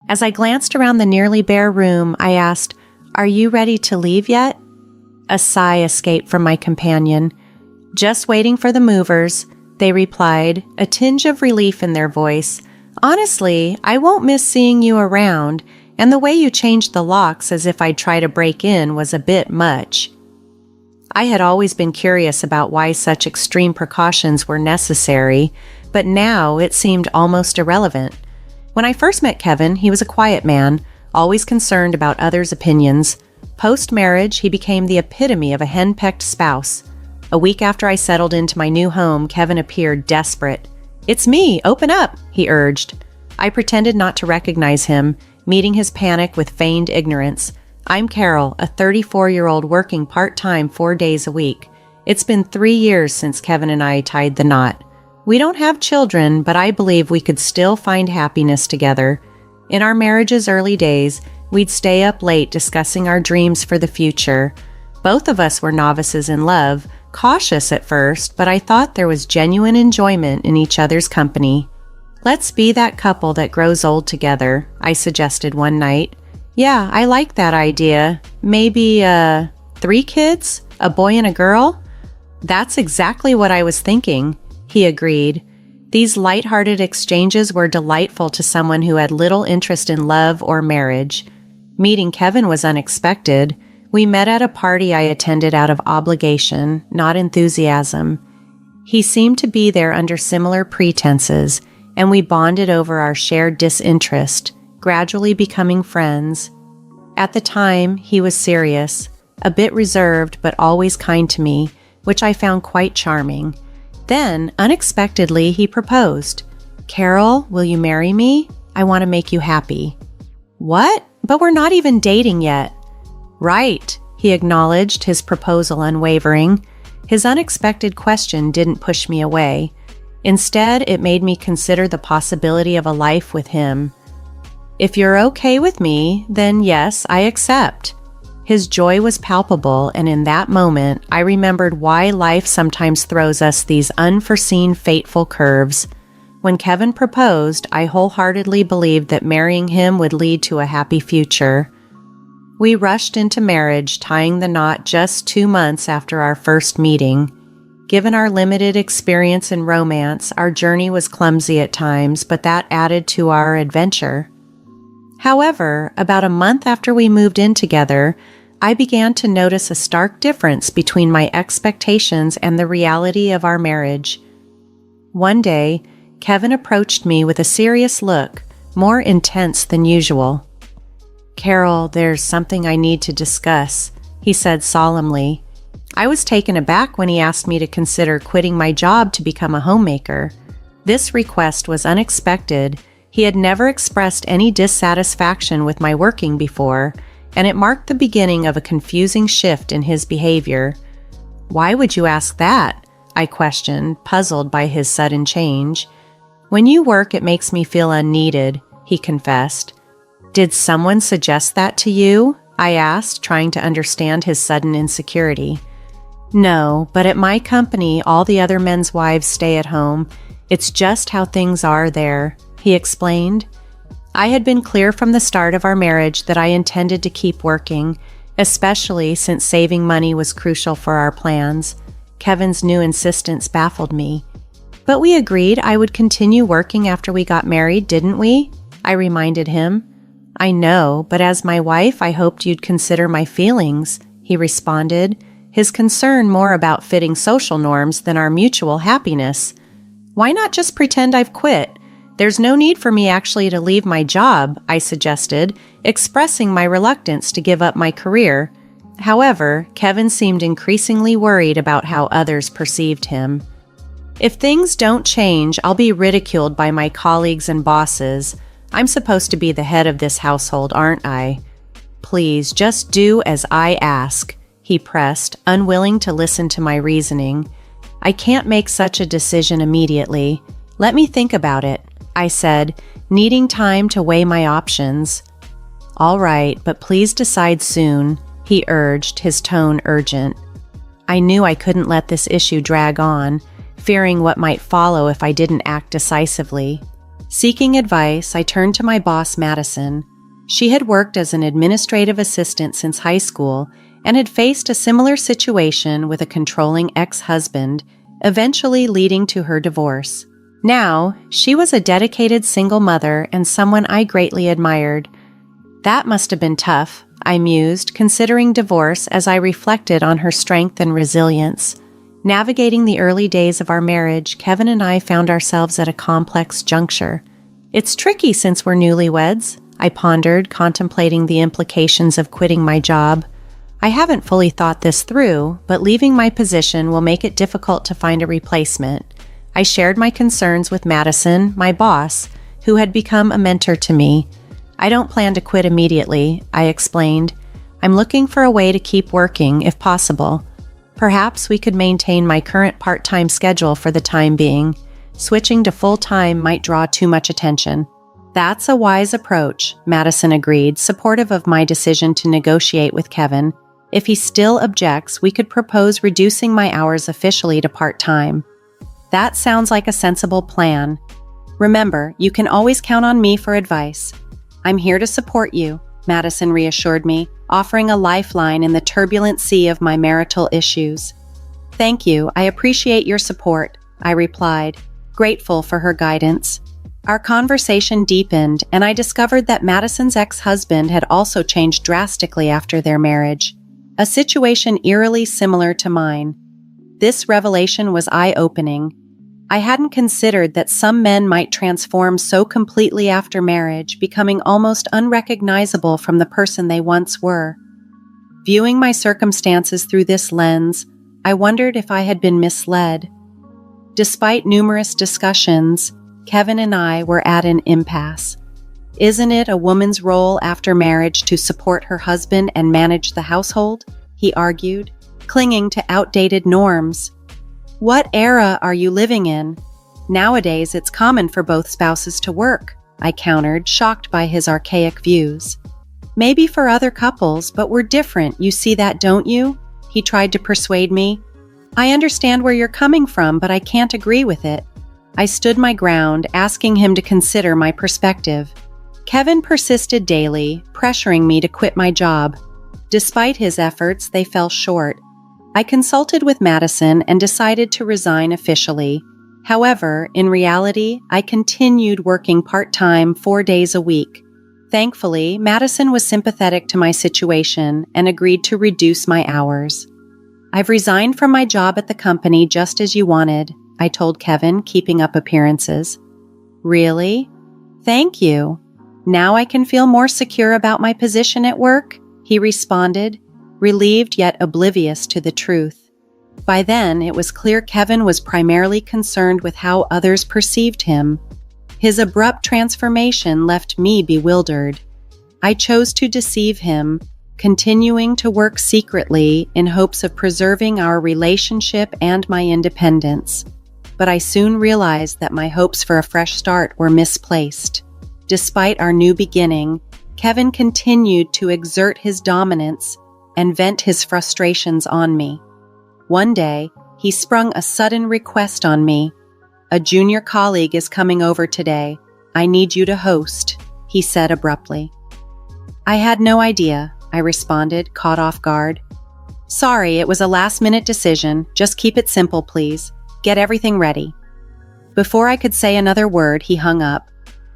As I glanced around the nearly bare room, I asked, "Are you ready to leave yet?" A sigh escaped from my companion. "Just waiting for the movers," they replied, a tinge of relief in their voice. "Honestly, I won't miss seeing you around, and the way you changed the locks as if I'd try to break in was a bit much." I had always been curious about why such extreme precautions were necessary, but now it seemed almost irrelevant. When I first met Kevin, he was a quiet man, always concerned about others' opinions. Post-marriage, he became the epitome of a henpecked spouse. A week after I settled into my new home, Kevin appeared desperate. "It's me, open up," he urged. I pretended not to recognize him, meeting his panic with feigned ignorance. "I'm Carol, a 34-year-old working part-time 4 days a week. It's been 3 years since Kevin and I tied the knot. We don't have children, but I believe we could still find happiness together. In our marriage's early days, we'd stay up late discussing our dreams for the future. Both of us were novices in love, cautious at first, but I thought there was genuine enjoyment in each other's company. Let's be that couple that grows old together," I suggested one night. "Yeah, I like that idea. Maybe, 3 kids? A boy and a girl?" "That's exactly what I was thinking," he agreed. These light-hearted exchanges were delightful to someone who had little interest in love or marriage. Meeting Kevin was unexpected. We met at a party I attended out of obligation, not enthusiasm. He seemed to be there under similar pretenses, and we bonded over our shared disinterest, gradually becoming friends. At the time, he was serious, a bit reserved but always kind to me, which I found quite charming. Then, unexpectedly, he proposed. "Carol, will you marry me? I want to make you happy." "What? But we're not even dating yet." "Right," he acknowledged, his proposal unwavering. His unexpected question didn't push me away. Instead, it made me consider the possibility of a life with him. "If you're okay with me, then yes, I accept." His joy was palpable, and in that moment, I remembered why life sometimes throws us these unforeseen fateful curves. When Kevin proposed, I wholeheartedly believed that marrying him would lead to a happy future. We rushed into marriage, tying the knot just 2 months after our first meeting. Given our limited experience in romance, our journey was clumsy at times, but that added to our adventure. However, about a month after we moved in together, I began to notice a stark difference between my expectations and the reality of our marriage. One day, Kevin approached me with a serious look, more intense than usual. "Carol, there's something I need to discuss," he said solemnly. I was taken aback when he asked me to consider quitting my job to become a homemaker. This request was unexpected. He had never expressed any dissatisfaction with my working before, and it marked the beginning of a confusing shift in his behavior. "Why would you ask that?" I questioned, puzzled by his sudden change. "When you work, it makes me feel unneeded," he confessed. "Did someone suggest that to you?" I asked, trying to understand his sudden insecurity. "No, but at my company, all the other men's wives stay at home. It's just how things are there," he explained. I had been clear from the start of our marriage that I intended to keep working, especially since saving money was crucial for our plans. Kevin's new insistence baffled me. "But we agreed I would continue working after we got married, didn't we?" I reminded him. "I know, but as my wife, I hoped you'd consider my feelings," he responded, his concern more about fitting social norms than our mutual happiness. "Why not just pretend I've quit? There's no need for me actually to leave my job," I suggested, expressing my reluctance to give up my career. However, Kevin seemed increasingly worried about how others perceived him. "If things don't change, I'll be ridiculed by my colleagues and bosses. I'm supposed to be the head of this household, aren't I?" "Please, just do as I ask," he pressed, unwilling to listen to my reasoning. "I can't make such a decision immediately. Let me think about it," I said, needing time to weigh my options. "All right, but please decide soon," he urged, his tone urgent. I knew I couldn't let this issue drag on, fearing what might follow if I didn't act decisively. Seeking advice, I turned to my boss, Madison. She had worked as an administrative assistant since high school and had faced a similar situation with a controlling ex-husband, eventually leading to her divorce. Now, she was a dedicated single mother and someone I greatly admired. That must have been tough, I mused, considering divorce as I reflected on her strength and resilience. Navigating the early days of our marriage, Kevin and I found ourselves at a complex juncture. It's tricky since we're newlyweds, I pondered, contemplating the implications of quitting my job. I haven't fully thought this through, but leaving my position will make it difficult to find a replacement. I shared my concerns with Madison, my boss, who had become a mentor to me. I don't plan to quit immediately, I explained. I'm looking for a way to keep working, if possible. Perhaps we could maintain my current part-time schedule for the time being. Switching to full-time might draw too much attention. That's a wise approach, Madison agreed, supportive of my decision to negotiate with Kevin. If he still objects, we could propose reducing my hours officially to part-time. That sounds like a sensible plan. Remember, you can always count on me for advice. I'm here to support you, Madison reassured me, offering a lifeline in the turbulent sea of my marital issues. Thank you, I appreciate your support, I replied, grateful for her guidance. Our conversation deepened, and I discovered that Madison's ex-husband had also changed drastically after their marriage, a situation eerily similar to mine. This revelation was eye-opening. I hadn't considered that some men might transform so completely after marriage, becoming almost unrecognizable from the person they once were. Viewing my circumstances through this lens, I wondered if I had been misled. Despite numerous discussions, Kevin and I were at an impasse. Isn't it a woman's role after marriage to support her husband and manage the household? He argued, clinging to outdated norms. What era are you living in? Nowadays, it's common for both spouses to work, I countered, shocked by his archaic views. Maybe for other couples, but we're different, you see that, don't you? He tried to persuade me. I understand where you're coming from, but I can't agree with it. I stood my ground, asking him to consider my perspective. Kevin persisted daily, pressuring me to quit my job. Despite his efforts, they fell short. I consulted with Madison and decided to resign officially. However, in reality, I continued working part-time 4 days a week. Thankfully, Madison was sympathetic to my situation and agreed to reduce my hours. I've resigned from my job at the company just as you wanted, I told Kevin, keeping up appearances. Really? Thank you. Now I can feel more secure about my position at work, he responded, relieved yet oblivious to the truth. By then, it was clear Kevin was primarily concerned with how others perceived him. His abrupt transformation left me bewildered. I chose to deceive him, continuing to work secretly in hopes of preserving our relationship and my independence. But I soon realized that my hopes for a fresh start were misplaced. Despite our new beginning, Kevin continued to exert his dominance and vent his frustrations on me. One day, he sprung a sudden request on me. A junior colleague is coming over today. I need you to host, he said abruptly. I had no idea, I responded, caught off guard. Sorry, it was a last-minute decision. Just keep it simple, please. Get everything ready. Before I could say another word, he hung up.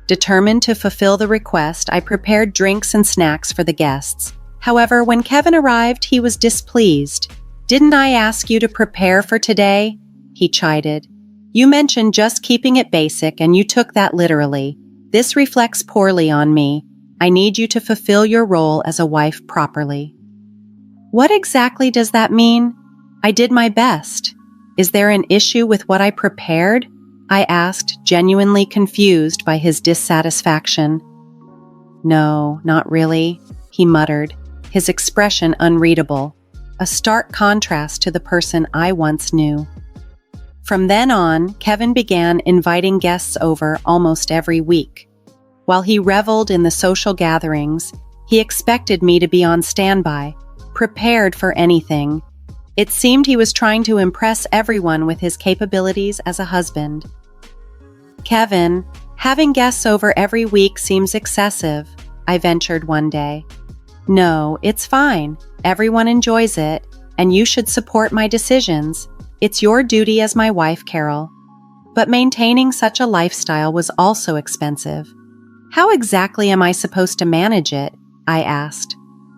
Determined to fulfill the request, I prepared drinks and snacks for the guests. However, when Kevin arrived, he was displeased. Didn't I ask you to prepare for today? He chided. You mentioned just keeping it basic, and you took that literally. This reflects poorly on me. I need you to fulfill your role as a wife properly. What exactly does that mean? I did my best. Is there an issue with what I prepared? I asked, genuinely confused by his dissatisfaction. No, not really, he muttered, his expression unreadable, a stark contrast to the person I once knew. From then on, Kevin began inviting guests over almost every week. While he reveled in the social gatherings, he expected me to be on standby, prepared for anything. It seemed he was trying to impress everyone with his capabilities as a husband. Kevin, Having guests over every week seems excessive, I ventured one day. No, it's fine. Everyone enjoys it, and you should support my decisions. It's your duty as my wife, Carol. But maintaining such a lifestyle was also expensive. How exactly am I supposed to manage it? I asked.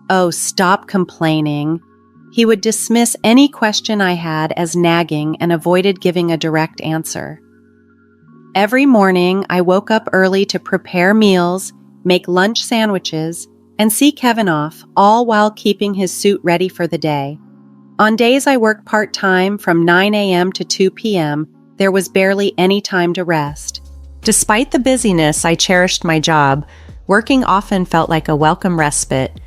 Oh, stop complaining. He would dismiss any question I had as nagging and avoided giving a direct answer. Every morning, I woke up early to prepare meals, make lunch sandwiches, and see Kevin off, all while keeping his suit ready for the day. On days I worked part-time from 9 a.m. to 2 p.m., there was barely any time to rest. Despite the busyness, I cherished my job. Working often felt like a welcome respite.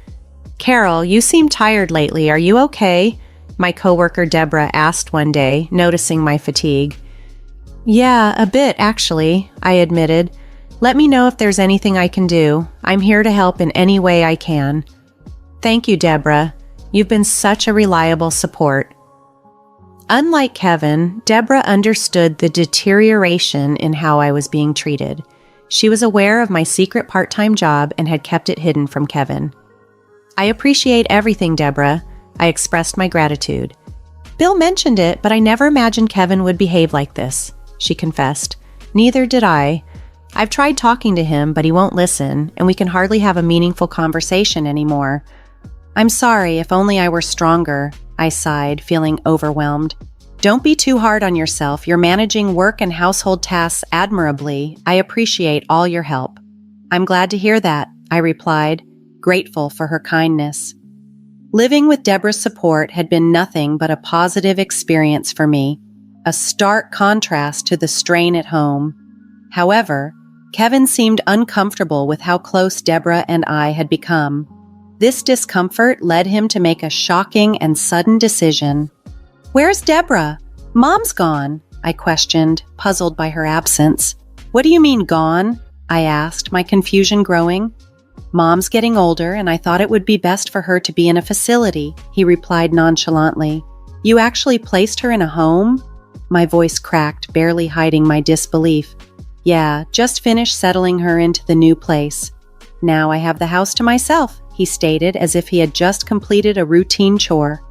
Carol, you seem tired lately. Are you okay? My coworker Debra asked one day, noticing my fatigue. Yeah, a bit, actually, I admitted. Let me know if there's anything I can do. I'm here to help in any way I can. Thank you, Debra. You've been such a reliable support. Unlike Kevin, Debra understood the deterioration in how I was being treated. She was aware of my secret part-time job and had kept it hidden from Kevin. I appreciate everything, Debra. I expressed my gratitude. Bill mentioned it, but I never imagined Kevin would behave like this, she confessed. Neither did I. I've tried talking to him, but he won't listen, and we can hardly have a meaningful conversation anymore. I'm sorry, if only I were stronger, I sighed, feeling overwhelmed. Don't be too hard on yourself. You're managing work and household tasks admirably. I appreciate all your help. I'm glad to hear that, I replied, grateful for her kindness. Living with Debra's support had been nothing but a positive experience for me, a stark contrast to the strain at home. However, Kevin seemed uncomfortable with how close Debra and I had become. This discomfort led him to make a shocking and sudden decision. Where's Debra? Mom's gone, I questioned, puzzled by her absence. What do you mean gone? I asked, my confusion growing. Mom's getting older, and I thought it would be best for her to be in a facility, he replied nonchalantly. You actually placed her in a home? My voice cracked, barely hiding my disbelief. Yeah, just finished settling her into the new place. Now I have the house to myself, he stated as if he had just completed a routine chore.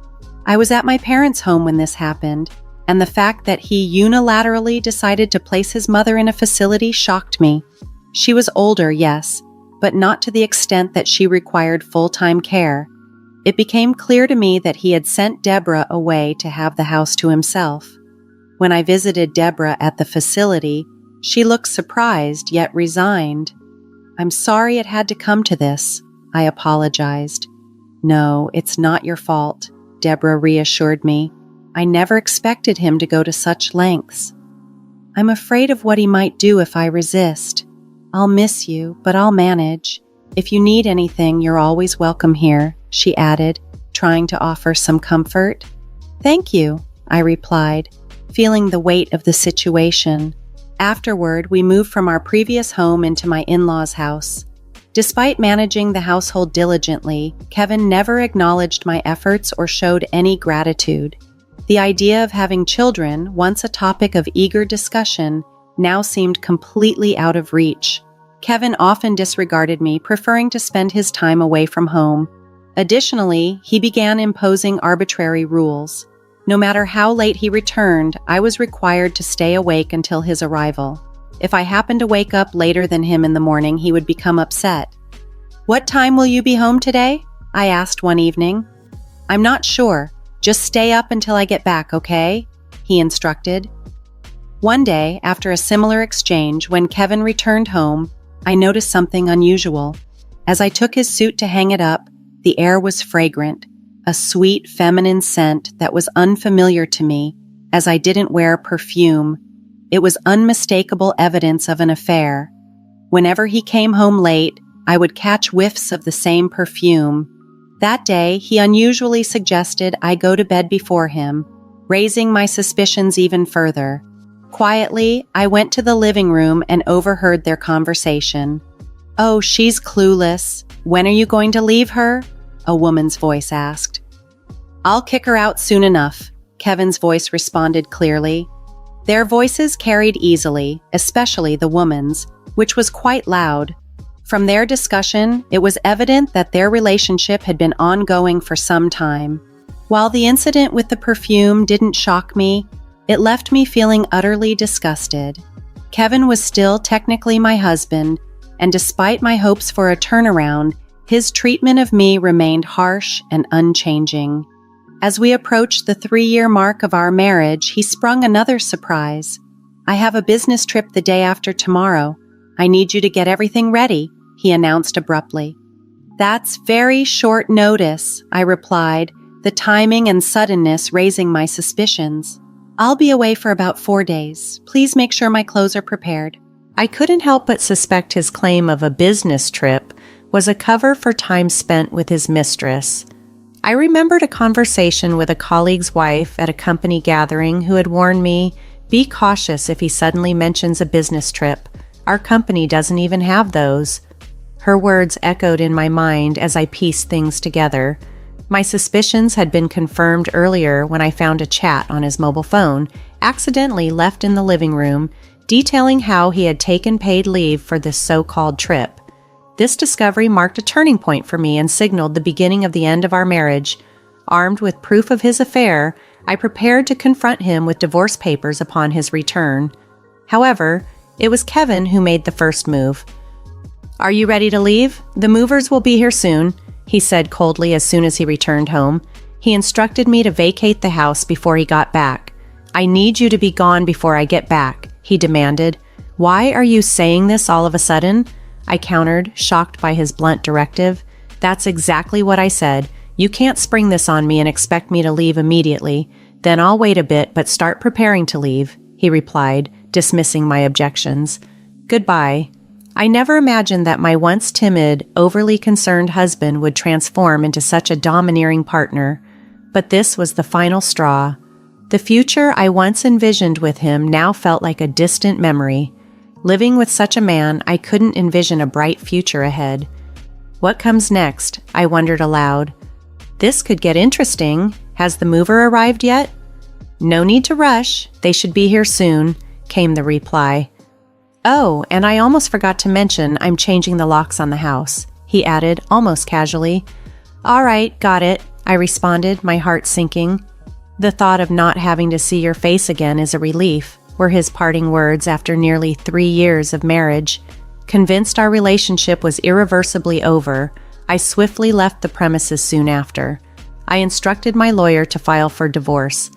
I was at my parents' home when this happened, and the fact that he unilaterally decided to place his mother in a facility shocked me. She was older, yes, but not to the extent that she required full-time care. It became clear to me that he had sent Debra away to have the house to himself. When I visited Debra at the facility, she looked surprised yet resigned. I'm sorry it had to come to this, I apologized. No, it's not your fault, Debra reassured me. I never expected him to go to such lengths. I'm afraid of what he might do if I resist. I'll miss you, but I'll manage. If you need anything, you're always welcome here, she added, trying to offer some comfort. Thank you, I replied, feeling the weight of the situation. Afterward, we moved from our previous home into my in-laws' house. Despite managing the household diligently, Kevin never acknowledged my efforts or showed any gratitude. The idea of having children, once a topic of eager discussion, now seemed completely out of reach. Kevin often disregarded me, preferring to spend his time away from home. Additionally, he began imposing arbitrary rules. No matter how late he returned, I was required to stay awake until his arrival. If I happened to wake up later than him in the morning, he would become upset. What time will you be home today? I asked one evening. I'm not sure. Just stay up until I get back, okay? He instructed. One day, after a similar exchange, when Kevin returned home, I noticed something unusual. As I took his suit to hang it up, the air was fragrant, a sweet feminine scent that was unfamiliar to me, as I didn't wear perfume. It was unmistakable evidence of an affair. Whenever he came home late, I would catch whiffs of the same perfume. That day, he unusually suggested I go to bed before him, raising my suspicions even further. Quietly, I went to the living room and overheard their conversation. Oh, she's clueless. When are you going to leave her? A woman's voice asked. I'll kick her out soon enough, Kevin's voice responded clearly. Their voices carried easily, especially the woman's, which was quite loud. From their discussion, it was evident that their relationship had been ongoing for some time. While the incident with the perfume didn't shock me, it left me feeling utterly disgusted. Kevin was still technically my husband, and despite my hopes for a turnaround, his treatment of me remained harsh and unchanging. As we approached the 3-year mark of our marriage, he sprung another surprise. "I have a business trip the day after tomorrow. I need you to get everything ready," he announced abruptly. "That's very short notice," I replied, the timing and suddenness raising my suspicions. "I'll be away for about 4 days. Please make sure my clothes are prepared." I couldn't help but suspect his claim of a business trip was a cover for time spent with his mistress. I remembered a conversation with a colleague's wife at a company gathering who had warned me, "Be cautious if he suddenly mentions a business trip. Our company doesn't even have those." Her words echoed in my mind as I pieced things together. My suspicions had been confirmed earlier when I found a chat on his mobile phone, accidentally left in the living room, detailing how he had taken paid leave for this so-called trip. This discovery marked a turning point for me and signaled the beginning of the end of our marriage. Armed with proof of his affair, I prepared to confront him with divorce papers upon his return. However, it was Kevin who made the first move. "Are you ready to leave? The movers will be here soon," he said coldly as soon as he returned home. He instructed me to vacate the house before he got back. "I need you to be gone before I get back," he demanded. "Why are you saying this all of a sudden?" I countered, shocked by his blunt directive. "That's exactly what I said. You can't spring this on me and expect me to leave immediately. Then I'll wait a bit but start preparing to leave," he replied, dismissing my objections. "Goodbye." I never imagined that my once timid, overly concerned husband would transform into such a domineering partner. But this was the final straw. The future I once envisioned with him now felt like a distant memory. Living with such a man, I couldn't envision a bright future ahead. What comes next? I wondered aloud. This could get interesting. Has the mover arrived yet? "No need to rush. They should be here soon," came the reply. "Oh, and I almost forgot to mention I'm changing the locks on the house," he added, almost casually. "All right, got it," I responded, my heart sinking. "The thought of not having to see your face again is a relief," were his parting words after nearly 3 years of marriage. Convinced our relationship was irreversibly over, I swiftly left the premises soon after. I instructed my lawyer to file for divorce.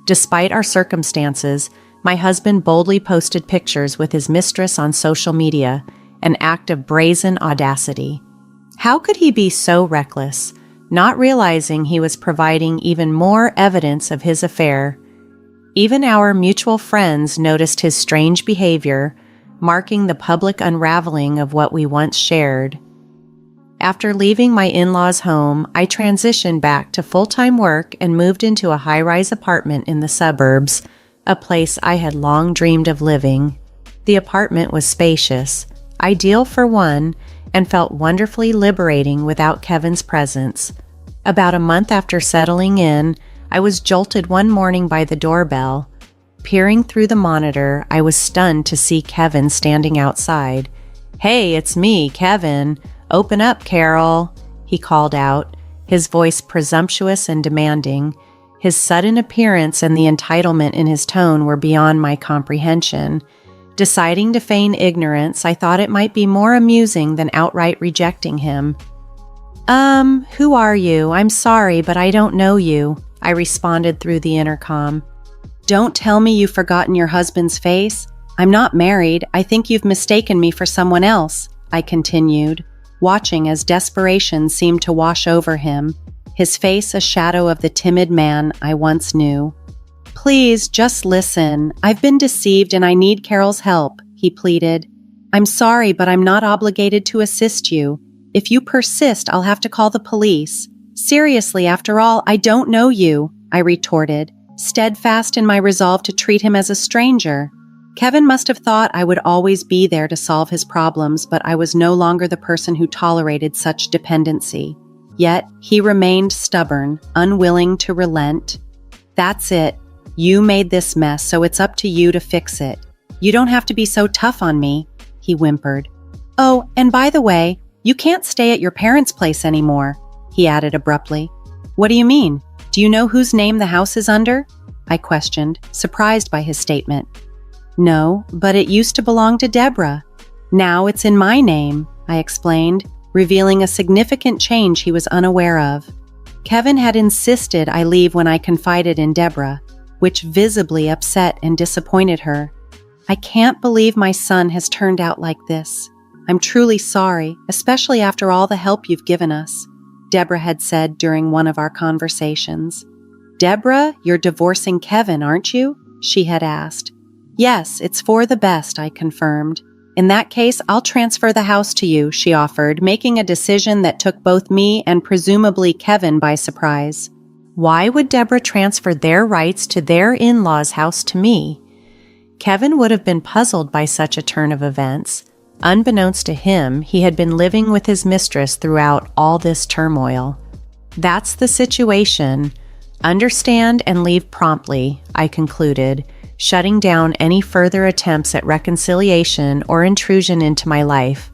Despite our circumstances, my husband boldly posted pictures with his mistress on social media, an act of brazen audacity. How could he be so reckless, not realizing he was providing even more evidence of his affair? Even our mutual friends noticed his strange behavior, marking the public unraveling of what we once shared. After leaving my in-laws' home, I transitioned back to full-time work and moved into a high-rise apartment in the suburbs, a place I had long dreamed of living. The apartment was spacious, ideal for one, and felt wonderfully liberating without Kevin's presence. About a month after settling in, I was jolted one morning by the doorbell. Peering through the monitor, I was stunned to see Kevin standing outside. "Hey, it's me, Kevin. Open up, Carol," he called out, his voice presumptuous and demanding. His sudden appearance and the entitlement in his tone were beyond my comprehension. Deciding to feign ignorance, I thought it might be more amusing than outright rejecting him. Who are you? I'm sorry, but I don't know you," I responded through the intercom. "Don't tell me you've forgotten your husband's face. I'm not married. I think you've mistaken me for someone else," I continued, watching as desperation seemed to wash over him, his face a shadow of the timid man I once knew. "Please, just listen. I've been deceived and I need Carol's help," he pleaded. "I'm sorry, but I'm not obligated to assist you. If you persist, I'll have to call the police. Seriously, after all, I don't know you," I retorted, steadfast in my resolve to treat him as a stranger. Kevin must have thought I would always be there to solve his problems, but I was no longer the person who tolerated such dependency. Yet, he remained stubborn, unwilling to relent. "That's it. You made this mess, so it's up to you to fix it. You don't have to be so tough on me," he he whimpered. "Oh, and by the way, you can't stay at your parents' place anymore," he added abruptly. "What do you mean? Do you know whose name the house is under?" I questioned, surprised by his statement. "No, but it used to belong to Debra. Now it's in my name," I explained, revealing a significant change he was unaware of. Kevin had insisted I leave when I confided in Debra, which visibly upset and disappointed her. "I can't believe my son has turned out like this. I'm truly sorry, especially after all the help you've given us," Debra had said during one of our conversations. "Debra, you're divorcing Kevin, aren't you?" she had asked. "Yes, it's for the best," I confirmed. "In that case, I'll transfer the house to you," she offered, making a decision that took both me and presumably Kevin by surprise. Why would Debra transfer their rights to their in-laws' house to me? Kevin would have been puzzled by such a turn of events. Unbeknownst to him, he had been living with his mistress throughout all this turmoil. "That's the situation. Understand and leave promptly," I concluded, shutting down any further attempts at reconciliation or intrusion into my life.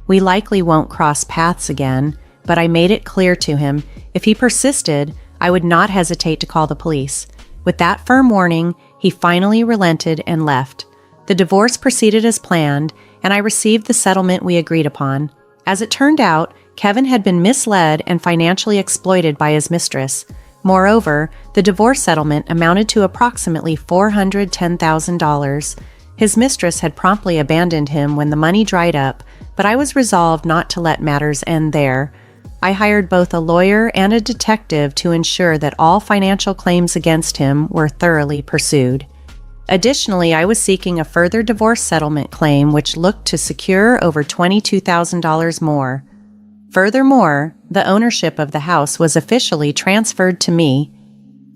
We likely won't cross paths again, but I made it clear to him if he persisted, I would not hesitate to call the police. With that firm warning, he finally relented and left. The divorce proceeded as planned, and I received the settlement we agreed upon. As it turned out, Kevin had been misled and financially exploited by his mistress. Moreover, the divorce settlement amounted to approximately $410,000. His mistress had promptly abandoned him when the money dried up, but I was resolved not to let matters end there. I hired both a lawyer and a detective to ensure that all financial claims against him were thoroughly pursued. Additionally, I was seeking a further divorce settlement claim which looked to secure over $22,000 more. Furthermore, the ownership of the house was officially transferred to me.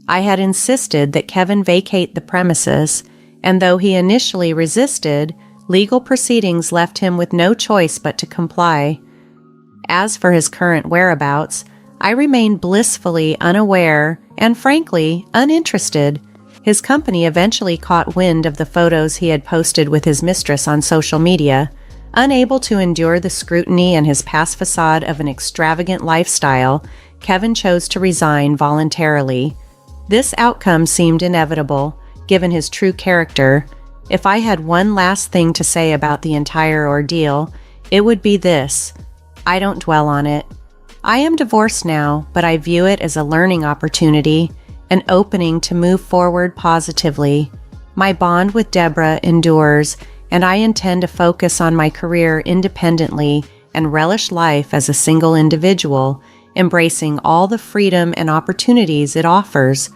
I had insisted that Kevin vacate the premises, and though he initially resisted, legal proceedings left him with no choice but to comply. As for his current whereabouts, I remained blissfully unaware and frankly uninterested. His company eventually caught wind of the photos he had posted with his mistress on social media. Unable to endure the scrutiny and his past facade of an extravagant lifestyle, Kevin chose to resign voluntarily. This outcome seemed inevitable, given his true character. If I had one last thing to say about the entire ordeal, it would be this: I don't dwell on it. I am divorced now, but I view it as a learning opportunity, an opening to move forward positively. My bond with Debra endures, and I intend to focus on my career independently and relish life as a single individual, embracing all the freedom and opportunities it offers.